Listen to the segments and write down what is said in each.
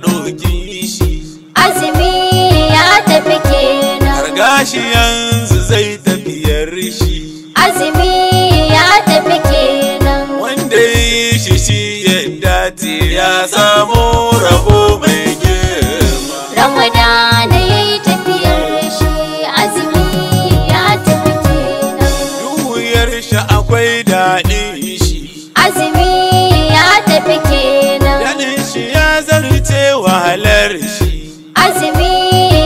ɗauki shi. azumi ya tafi kenan. Har gashi yanzu zai tafiyar shi. Azumi ya tafi kenan. Wanda yi shi ya dace ya samu rabo mai girma. Ramadana ya yi tafiyar shi, azumi ya tafi kenan. Duyar shi akwai daɗin shi. Azumi ya tafi kenan. Daɗin shi ya zarce wahalar shi. Azumi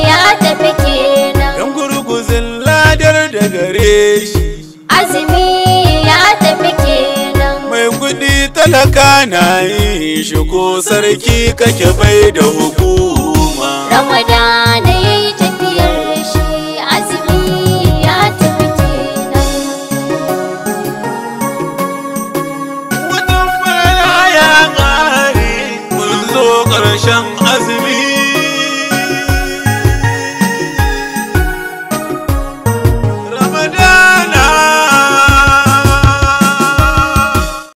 ya tafi kenan. Don gurguzin ladar da gare shi. Azumi ya tafi kenan. Mai kuɗi talaka na yin shi ko sarki kake bai da hukuma. Ramadana